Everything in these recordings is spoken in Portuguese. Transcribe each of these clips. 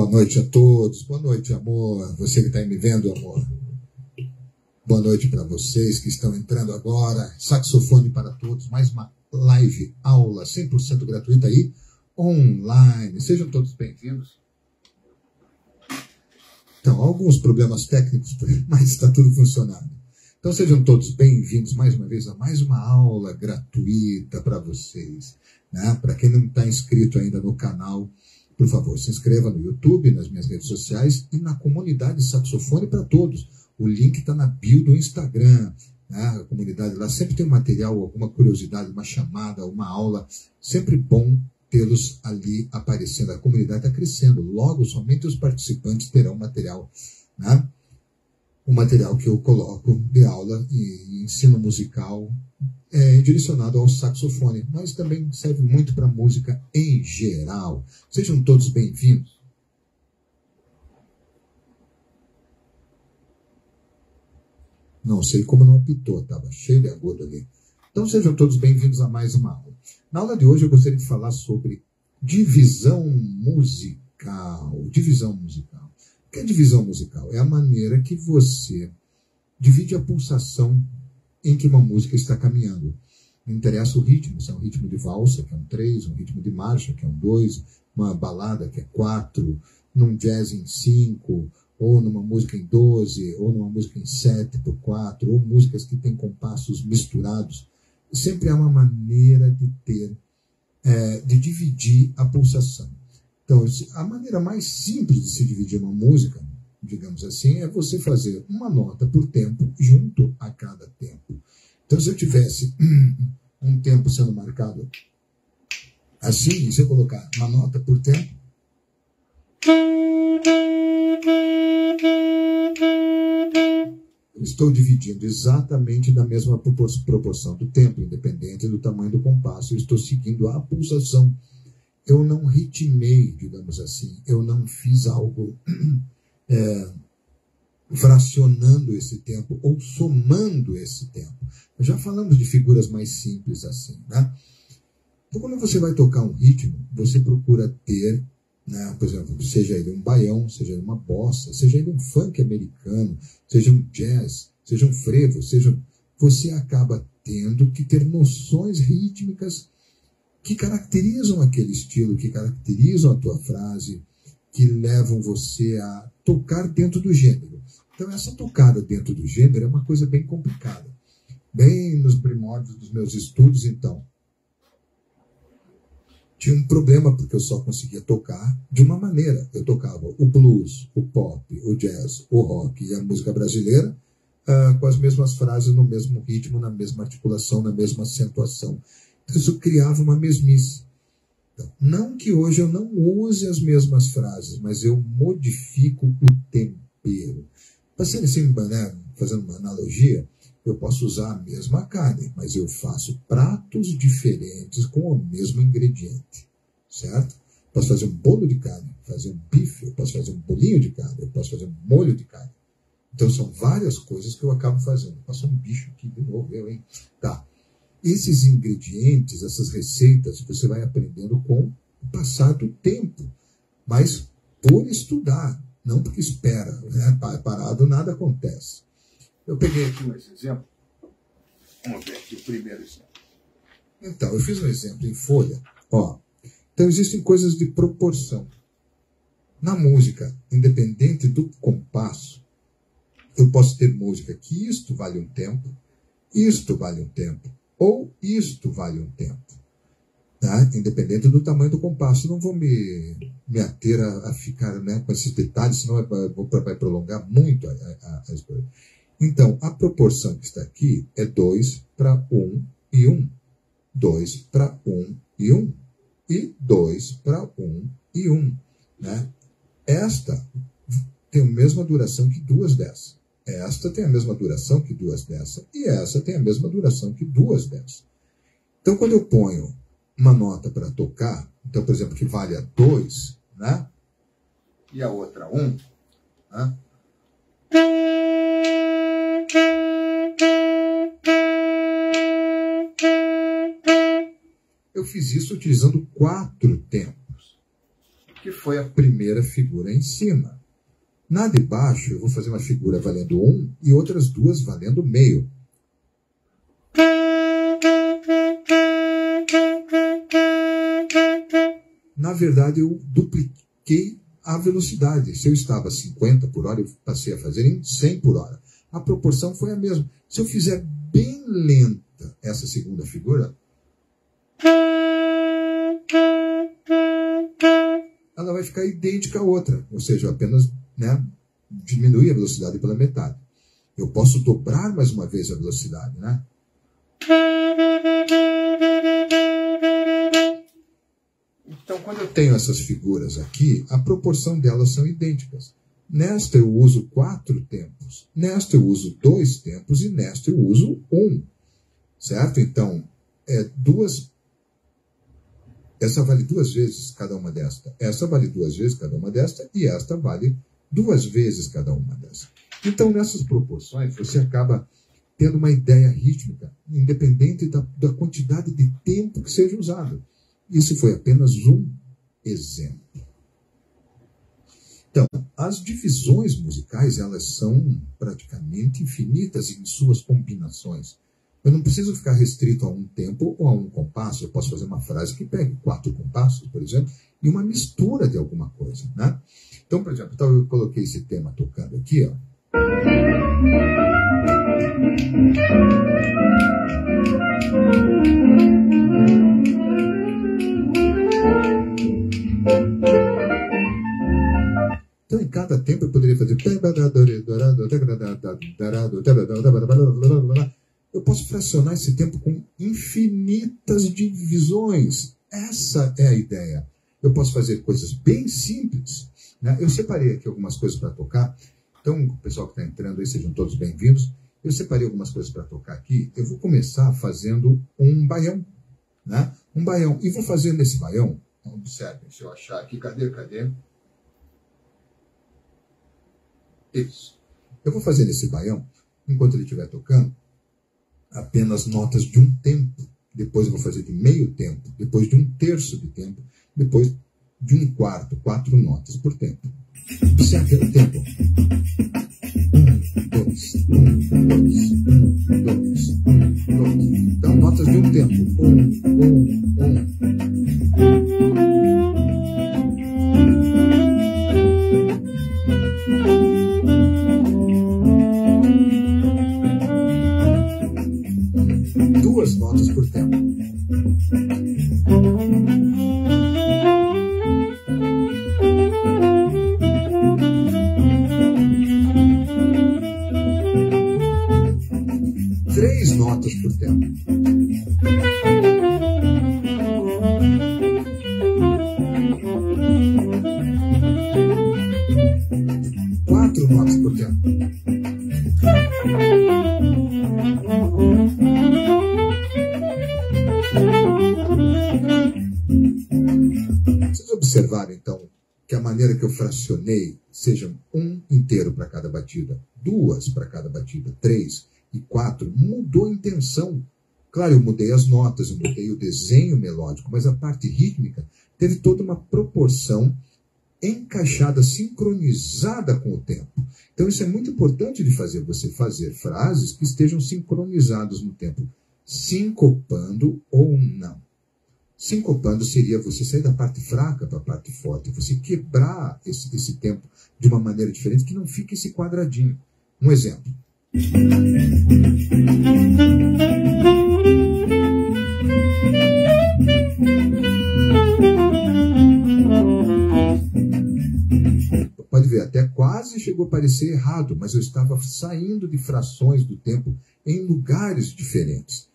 Boa noite a todos. Boa noite, amor. Você que está aí me vendo, amor. Boa noite para vocês que estão entrando agora. Saxofone para todos. Mais uma live, aula 100% gratuita aí, online. Sejam todos bem-vindos. Então, alguns problemas técnicos, mas está tudo funcionando. Então, sejam todos bem-vindos mais uma vez a mais uma aula gratuita para vocês. Né? Para quem não está inscrito ainda no canal, por favor, se inscreva no YouTube, nas minhas redes sociais e na comunidade Saxofone para Todos. O link está na bio do Instagram. Né? A comunidade lá sempre tem um material, alguma curiosidade, uma chamada, uma aula. Sempre bom tê-los ali aparecendo. A comunidade está crescendo. Logo, somente os participantes terão material. Né? O material que eu coloco de aula e ensino musical é direcionado ao saxofone, mas também serve muito para música em geral. Sejam todos bem-vindos. Não sei como não apitou, estava cheio de agudo ali. Então sejam todos bem-vindos a mais uma aula. Na aula de hoje eu gostaria de falar sobre divisão musical. Divisão musical. O que é divisão musical? É a maneira que você divide a pulsação em que uma música está caminhando. Não interessa o ritmo, se é um ritmo de valsa, que é um 3, um ritmo de marcha, que é um 2, uma balada, que é 4, num jazz em 5, ou numa música em 12, ou numa música em 7/4, ou músicas que têm compassos misturados. Sempre há uma maneira de ter, de dividir a pulsação. Então, a maneira mais simples de se dividir uma música, digamos assim, é você fazer uma nota por tempo junto a cada tempo. Então, se eu tivesse um tempo sendo marcado assim, se eu colocar uma nota por tempo, eu estou dividindo exatamente da mesma proporção do tempo, independente do tamanho do compasso, eu estou seguindo a pulsação. Eu não ritmei, digamos assim, eu não fiz algo fracionando esse tempo ou somando esse tempo. Já falamos de figuras mais simples assim, né? Então, quando você vai tocar um ritmo, você procura ter, né, por exemplo, seja ele um baião, seja ele uma bossa, seja ele um funk americano, seja um jazz, seja um frevo, você acaba tendo que ter noções rítmicas que caracterizam aquele estilo, que caracterizam a tua frase, que levam você a tocar dentro do gênero. Então, essa tocada dentro do gênero é uma coisa bem complicada. Bem nos primórdios dos meus estudos, então, tinha um problema, porque eu só conseguia tocar de uma maneira. Eu tocava o blues, o pop, o jazz, o rock e a música brasileira com as mesmas frases, no mesmo ritmo, na mesma articulação, na mesma acentuação. Isso criava uma mesmice. Então, não que hoje eu não use as mesmas frases, mas eu modifico o tempero. Passando assim, né, fazendo uma analogia, eu posso usar a mesma carne, mas eu faço pratos diferentes com o mesmo ingrediente, certo? Posso fazer um bolo de carne, fazer um bife, eu posso fazer um bolinho de carne, eu posso fazer um molho de carne. Então são várias coisas que eu acabo fazendo. Passou um bicho aqui de novo, hein? Tá. Esses ingredientes, essas receitas, você vai aprendendo com o passar do tempo, mas por estudar, não porque espera, né? Parado nada acontece. Eu peguei aqui um exemplo. Vamos ver aqui o primeiro exemplo. Então, eu fiz um exemplo em folha. Ó, então, existem coisas de proporção. Na música, independente do compasso, eu posso ter música que isto vale um tempo, isto vale um tempo, ou isto vale um tempo. Tá? Independente do tamanho do compasso. Não vou me ater a ficar, né, com esses detalhes, senão vai prolongar muito a história. Então, a proporção que está aqui é 2:1 e 1. 2:1 e 1. E 2:1 e 1. Né? Esta tem a mesma duração que duas dessa. Esta tem a mesma duração que duas dessa. E essa tem a mesma duração que duas dessa. Então, quando eu ponho uma nota para tocar, então, por exemplo, que vale a 2, né? E a outra 1, né? Eu fiz isso utilizando 4 tempos. que foi a primeira figura em cima. Na de baixo, eu vou fazer uma figura valendo 1 e outras duas valendo meio. Na verdade, eu dupliquei a velocidade. Se eu estava a 50 por hora, eu passei a fazer em 100 por hora. A proporção foi a mesma. Se eu fizer bem lenta essa segunda figura, ela vai ficar idêntica à outra. Ou seja, eu apenas diminuir a velocidade pela metade. Eu posso dobrar mais uma vez a velocidade, né? Então, quando eu tenho essas figuras aqui, a proporção delas são idênticas. Nesta eu uso 4 tempos, nesta eu uso 2 tempos e nesta eu uso 1. Certo? Então, essa vale 2 vezes cada uma desta. Essa vale 2 vezes cada uma desta e esta vale 2 vezes cada uma dessas. Então, nessas proporções, você acaba tendo uma ideia rítmica, independente da quantidade de tempo que seja usado. Isso foi apenas um exemplo. Então, as divisões musicais, elas são praticamente infinitas em suas combinações. Eu não preciso ficar restrito a um tempo ou a um compasso. Eu posso fazer uma frase que pegue 4 compassos, por exemplo, e uma mistura de alguma coisa, né? Então, por exemplo, eu coloquei esse tema tocando aqui, ó. Então, em cada tempo eu poderia fazer... Eu posso fracionar esse tempo com infinitas divisões. Essa é a ideia. Eu posso fazer coisas bem simples, né? Eu separei aqui algumas coisas para tocar. Então, o pessoal que está entrando aí, sejam todos bem-vindos. Eu separei algumas coisas para tocar aqui. Eu vou começar fazendo um baião, né? Um baião. E vou fazer nesse baião... Observem, se eu achar aqui, cadê? Isso. Eu vou fazer nesse baião, enquanto ele estiver tocando, apenas notas de um tempo. Depois eu vou fazer de meio tempo, depois de um terço de tempo, depois de um quarto, 4 notas por tempo. Observe o tempo. 1, 2, 1, 2, 1, 2, 1, 2. Então, notas de um tempo. 1, 1, 1. Notas por tempo. Três notas por tempo. 4 notas por tempo. Vocês observaram, então, que a maneira que eu fracionei seja 1 inteiro para cada batida, 2 para cada batida, 3 e 4, mudou a intenção. Claro, eu mudei as notas, eu mudei o desenho melódico, mas a parte rítmica teve toda uma proporção encaixada, sincronizada com o tempo. Então isso é muito importante de fazer, você fazer frases que estejam sincronizadas no tempo, sincopando ou não. Sincopando seria você sair da parte fraca para a parte forte, você quebrar esse tempo de uma maneira diferente, que não fique esse quadradinho. Um exemplo. Pode ver, até quase chegou a parecer errado, mas eu estava saindo de frações do tempo em lugares diferentes.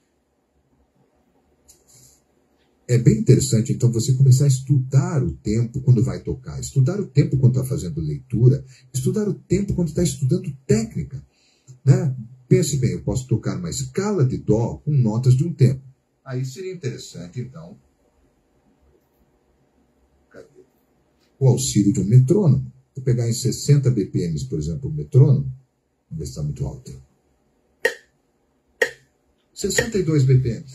É bem interessante, então, você começar a estudar o tempo quando vai tocar, estudar o tempo quando está fazendo leitura, estudar o tempo quando está estudando técnica, né? Pense bem, eu posso tocar uma escala de dó com notas de um tempo. Aí seria interessante, então, o auxílio de um metrônomo. Vou pegar em 60 BPM, por exemplo, o metrônomo. Vamos ver se está muito alto. 62 BPM.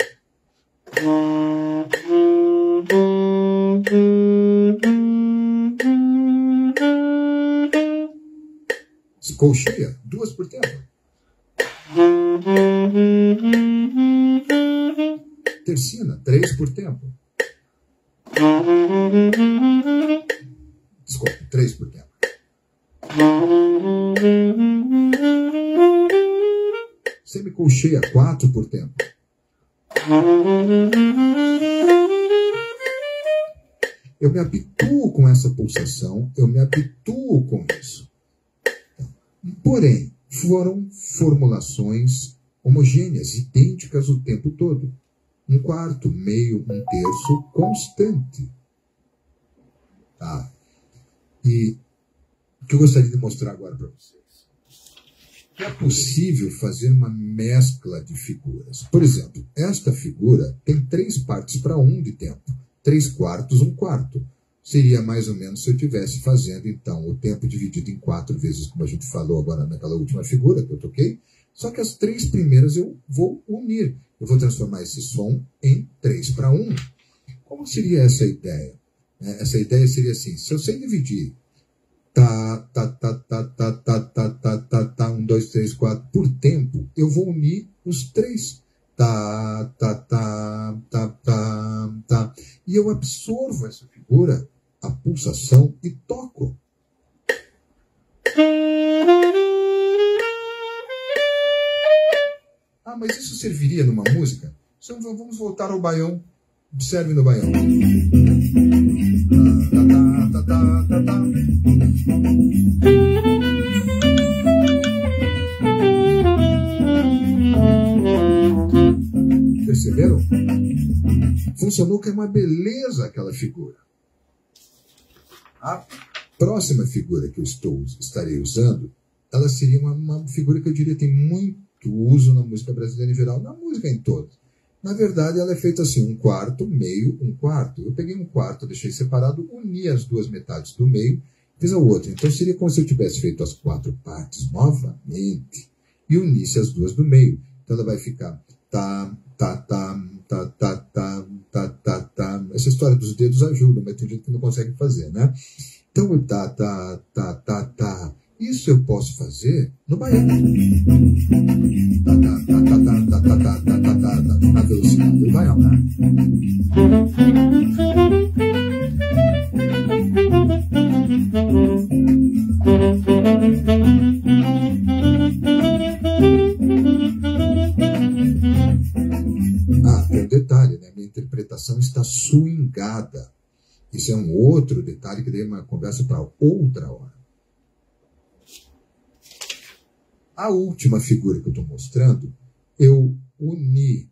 Colcheia, 2 por tempo. Tercina, 3 por tempo. Desculpa, 3 por tempo. Semicolcheia, 4 por tempo. Eu me habituo com essa pulsação, eu me habituo com isso. Porém, foram formulações homogêneas, idênticas o tempo todo. 1/4, meio, 1/3, constante. Tá? E o que eu gostaria de mostrar agora para vocês? É possível fazer uma mescla de figuras. Por exemplo, esta figura tem 3 partes para 1 de tempo. 3/4, 1/4. Seria mais ou menos se eu estivesse fazendo, então, o tempo dividido em 4 vezes, como a gente falou agora naquela última figura que eu toquei. Só que as 3 primeiras eu vou unir. Eu vou transformar esse som em 3 para 1. Como seria essa ideia? Essa ideia seria assim, se eu sei dividir tá, 1, 2, 3, 4 por tempo, eu vou unir os 3. Tá. E eu absorvo essa figura, a pulsação, e toco. Ah, mas isso serviria numa música? Então vamos voltar ao baião. Observe no baião. Perceberam? Funcionou que é uma beleza aquela figura. A próxima figura que eu estarei usando, ela seria uma figura que eu diria tem muito uso na música brasileira em geral, na música em todo. Na verdade, ela é feita assim, 1/4, meio, 1/4. Eu peguei 1/4, deixei separado, uni as 2 metades do meio, fiz a outra. Então seria como se eu tivesse feito as 4 partes novamente e unisse as 2 do meio. Então ela vai ficar tá. Essa história dos dedos ajuda, mas tem gente que não consegue fazer, né? Então o tá. Isso eu posso fazer no baião. Na velocidade do baião, né? Tem um detalhe, né? Minha interpretação está swingada. Isso é um outro detalhe que daí é uma conversa para outra hora. A última figura que eu estou mostrando, eu uni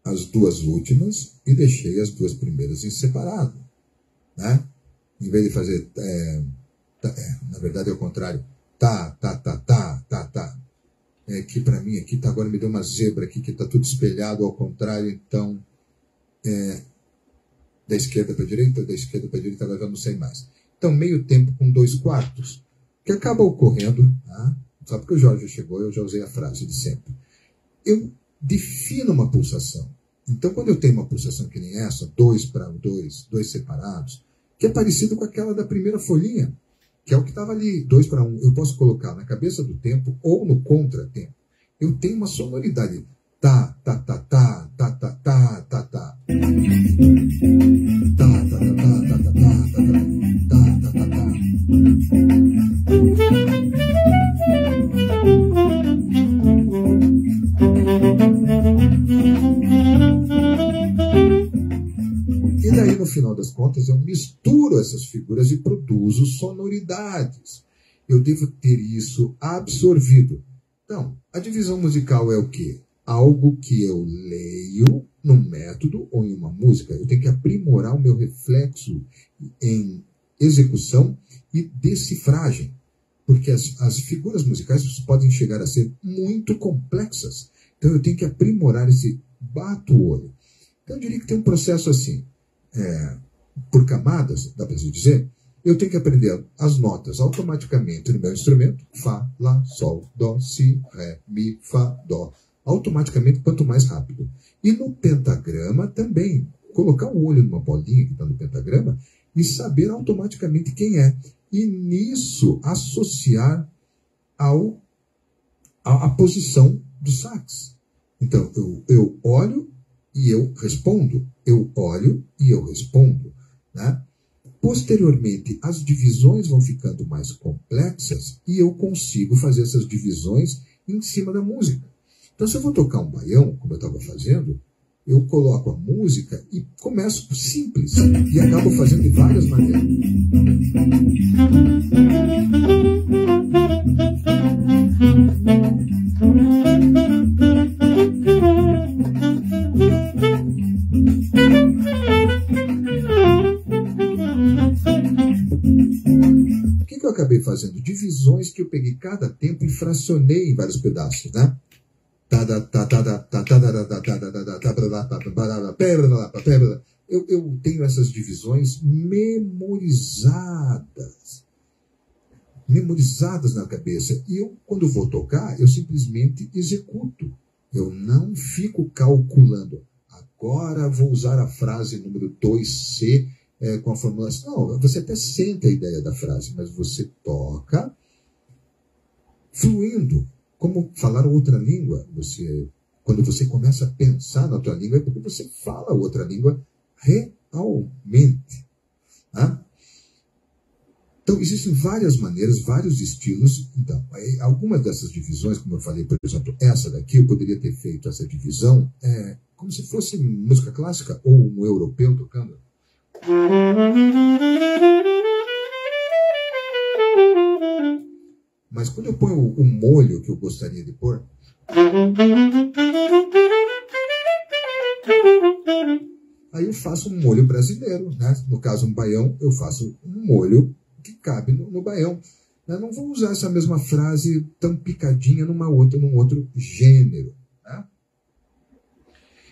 as 2 últimas e deixei as 2 primeiras em separado. Né? Em vez de fazer... na verdade é o contrário. Tá. Que para mim aqui, agora me deu uma zebra aqui, que está tudo espelhado ao contrário, então... da esquerda para a direita, agora já não sei mais. Então, meio tempo com 2/4. O que acaba ocorrendo... Tá? Só porque o Jorge chegou, eu já usei a frase de sempre. Eu defino uma pulsação. Então, quando eu tenho uma pulsação que nem essa, 2 para 2, 2 separados, que é parecido com aquela da primeira folhinha, que é o que estava ali, 2 para 1, eu posso colocar na cabeça do tempo ou no contratempo. Eu tenho uma sonoridade. Tá. E daí, no final das contas, eu misturo essas figuras e produzo sonoridades. Eu devo ter isso absorvido. Então, a divisão musical é o quê? Algo que eu leio num método ou em uma música. Eu tenho que aprimorar o meu reflexo em execução e decifragem. Porque as figuras musicais podem chegar a ser muito complexas. Então eu tenho que aprimorar esse bato-olho. Então eu diria que tem um processo assim, por camadas, dá para se dizer. Eu tenho que aprender as notas automaticamente no meu instrumento. Fá, Lá, Sol, Dó, Si, Ré, Mi, Fá, Dó. Automaticamente, quanto mais rápido. E no pentagrama também. Colocar o olho numa bolinha que está no pentagrama e saber automaticamente quem é. E nisso associar à posição do sax. Então, eu olho e eu respondo. Eu olho e eu respondo. Né? Posteriormente, as divisões vão ficando mais complexas e eu consigo fazer essas divisões em cima da música. Então, se eu vou tocar um baião, como eu estava fazendo, eu coloco a música e começo simples e acabo fazendo de várias maneiras. O que eu acabei fazendo? Divisões que eu peguei cada tempo e fracionei em vários pedaços, né? Eu tenho essas divisões memorizadas na cabeça. E eu, quando vou tocar, eu simplesmente executo. Eu não fico calculando. Agora vou usar a frase número 2C com a formulação. Não, você até sente a ideia da frase, mas você toca fluindo. Como falar outra língua. Quando você começa a pensar na tua língua, é porque você fala outra língua realmente. Tá? Então, existem várias maneiras, vários estilos. Então, algumas dessas divisões, como eu falei, por exemplo, essa daqui, eu poderia ter feito essa divisão como se fosse música clássica ou um europeu tocando. Mas quando eu ponho o molho que eu gostaria de pôr, aí eu faço um molho brasileiro, né? No caso, um baião, eu faço um molho que cabe no baião. Eu não vou usar essa mesma frase tão picadinha num outro gênero. Né?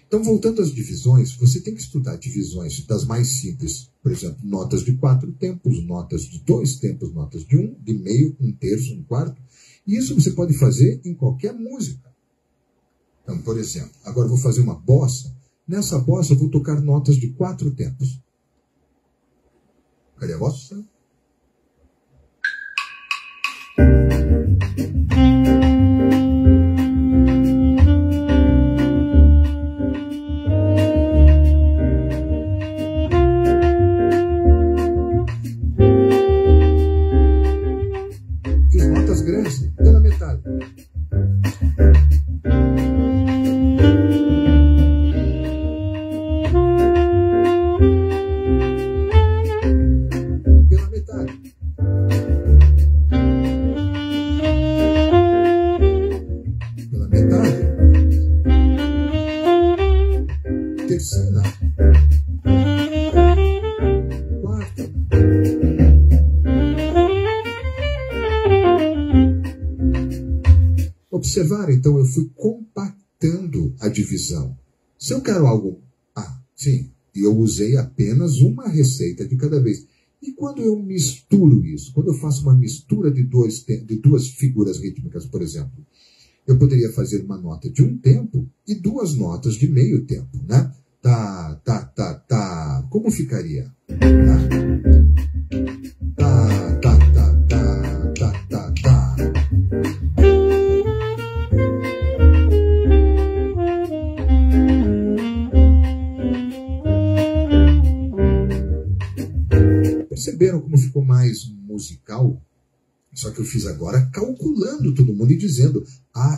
Então, voltando às divisões, você tem que estudar divisões das mais simples. Por exemplo, notas de 4 tempos, notas de 2 tempos, notas de 1, de meio, 1/3, 1/4. E isso você pode fazer em qualquer música. Então, por exemplo, agora eu vou fazer uma bossa. Nessa bossa eu vou tocar notas de 4 tempos. Cadê a bossa? Fiz notas grandes pela metade. Terceira, quarta, observar, então, eu fui compactando a divisão. Se eu quero algo, sim, e eu usei apenas uma receita de cada vez. E quando eu misturo isso, quando eu faço uma mistura de duas figuras rítmicas, por exemplo, eu poderia fazer uma nota de 1 tempo e 2 notas de meio tempo, né? Tá. Como ficaria? Tá. Perceberam como ficou mais musical? Só que eu fiz agora calculando todo mundo e dizendo,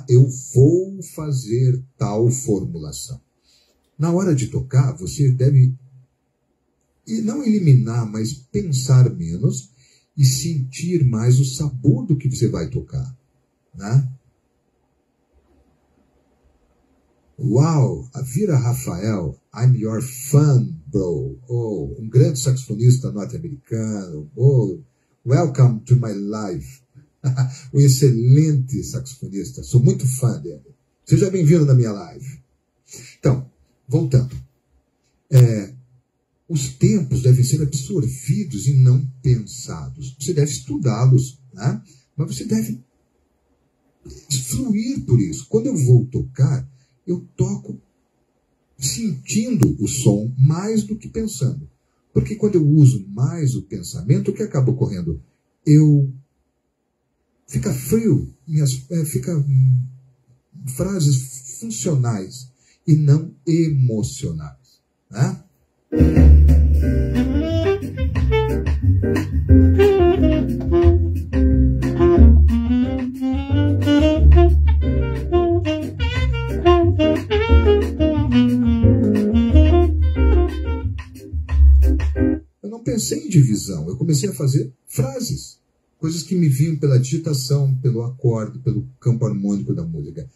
eu vou fazer tal formulação. Na hora de tocar, você deve não eliminar, mas pensar menos e sentir mais o sabor do que você vai tocar. Né? Uau, Avira Rafael, I'm your fan, bro. Oh, um grande saxofonista norte-americano. Oh, welcome to my life. Um excelente saxofonista. Sou muito fã dele. Seja bem-vindo na minha live. Então, voltando. Os tempos devem ser absorvidos e não pensados. Você deve estudá-los, né? Mas você deve fluir por isso. Quando eu vou tocar, eu toco sentindo o som mais do que pensando. Porque quando eu uso mais o pensamento, o que acaba ocorrendo? Eu fica frio, fica frases funcionais e não emocionais, né? Eu não pensei em divisão, eu comecei a fazer frases, coisas que me vinham pela digitação, pelo acorde, pelo campo harmônico da música,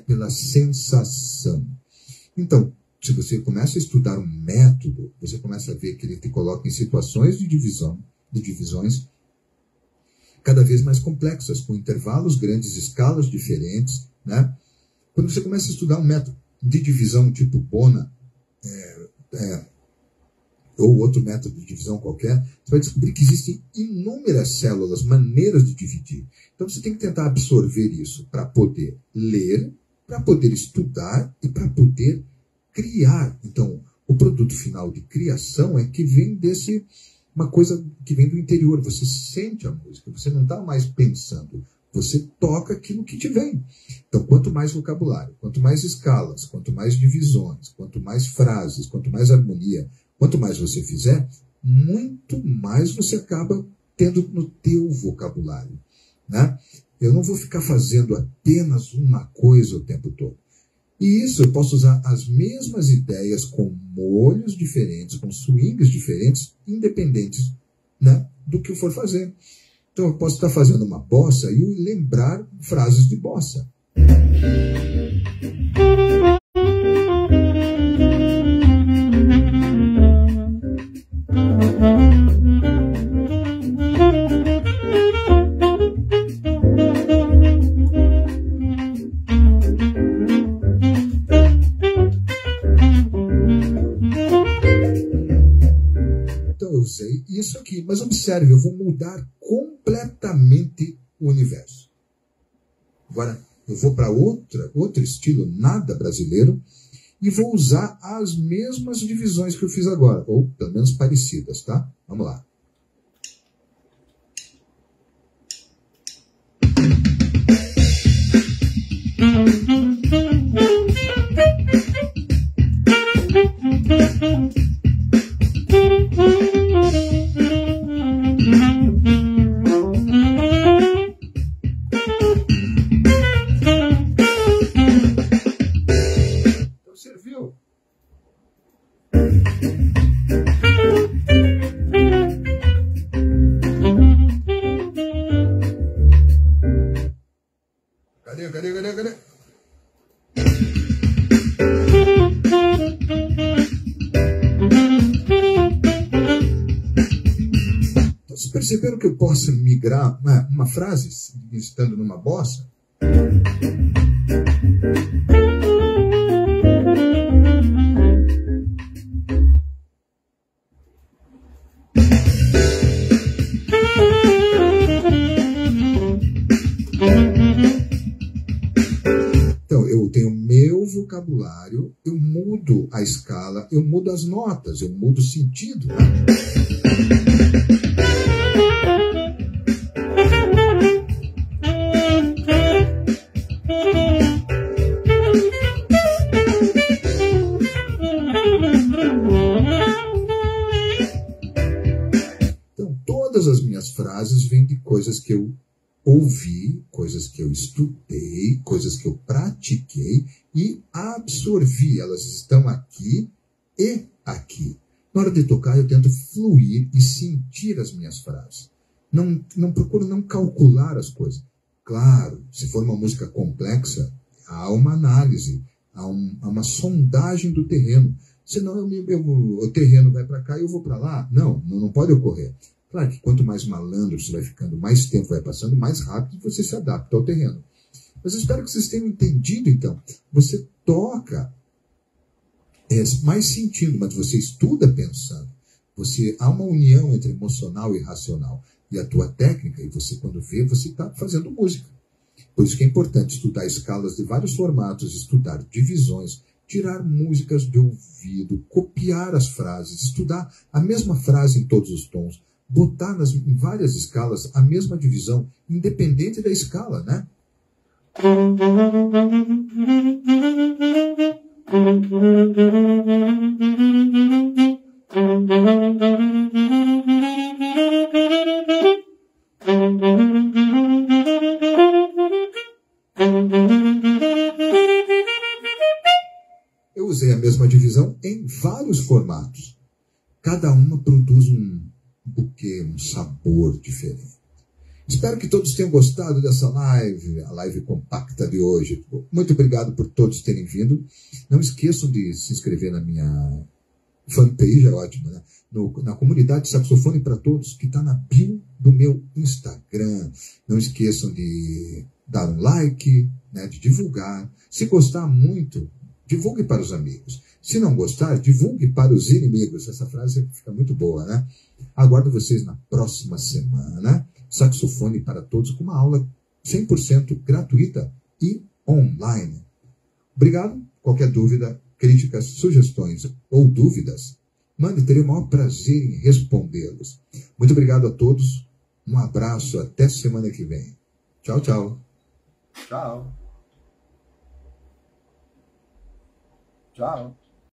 pela sensação. Então, se você começa a estudar um método, você começa a ver que ele te coloca em situações de divisões cada vez mais complexas, com intervalos grandes, escalas diferentes, né? Quando você começa a estudar um método de divisão tipo Bona, ou outro método de divisão qualquer, você vai descobrir que existem inúmeras células, maneiras de dividir. Então você tem que tentar absorver isso para poder ler, para poder estudar e para poder criar. Então, o produto final de criação é que vem uma coisa que vem do interior. Você sente a música, você não está mais pensando, você toca aquilo que te vem. Então, quanto mais vocabulário, quanto mais escalas, quanto mais divisões, quanto mais frases, quanto mais harmonia, quanto mais você fizer, muito mais você acaba tendo no teu vocabulário, né? Eu não vou ficar fazendo apenas uma coisa o tempo todo. E isso eu posso usar as mesmas ideias com molhos diferentes, com swings diferentes, independentes, né, do que eu for fazer. Então eu posso estar fazendo uma bossa e lembrar frases de bossa. Isso aqui, mas observe, eu vou mudar completamente o universo. Agora, eu vou para outro estilo, nada brasileiro, e vou usar as mesmas divisões que eu fiz agora, ou pelo menos parecidas, tá? Vamos lá. Cadê? Então, vocês perceberam que eu posso migrar uma frase estando numa bossa? Vocabulário, eu mudo a escala, eu mudo as notas, eu mudo o sentido, né? Então, todas as minhas frases vêm de coisas que eu ouvi, coisas que eu estudei, coisas que eu pratiquei e absorvi. Elas estão aqui e aqui. Na hora de tocar, eu tento fluir e sentir as minhas frases. Não procuro não calcular as coisas. Claro, se for uma música complexa, há uma análise, há uma sondagem do terreno. Senão o terreno vai para cá e eu vou para lá. Não pode ocorrer. Claro que quanto mais malandro você vai ficando, mais tempo vai passando, mais rápido você se adapta ao terreno. Mas eu espero que vocês tenham entendido, então. Você toca mais sentindo, mas você estuda pensando. Há uma união entre emocional e racional. E a tua técnica, e você quando vê, você está fazendo música. Por isso que é importante estudar escalas de vários formatos, estudar divisões, tirar músicas de ouvido, copiar as frases, estudar a mesma frase em todos os tons, botar em várias escalas a mesma divisão, independente da escala, né? Eu usei a mesma divisão em vários formatos. Cada uma produz um buquê, um sabor diferente. Espero que todos tenham gostado dessa live, a live compacta de hoje. Muito obrigado por todos terem vindo. Não esqueçam de se inscrever na minha fanpage, é ótimo, né? Na comunidade Saxofone para Todos, que está na bio do meu Instagram. Não esqueçam de dar um like, né, de divulgar. Se gostar muito, divulgue para os amigos. Se não gostar, divulgue para os inimigos. Essa frase fica muito boa, né? Aguardo vocês na próxima semana. Saxofone para Todos, com uma aula 100% gratuita e online. Obrigado. Qualquer dúvida, críticas, sugestões ou dúvidas, mande, terei o maior prazer em respondê-los. Muito obrigado a todos. Um abraço. Até semana que vem. Tchau, tchau. Tchau. Tchau.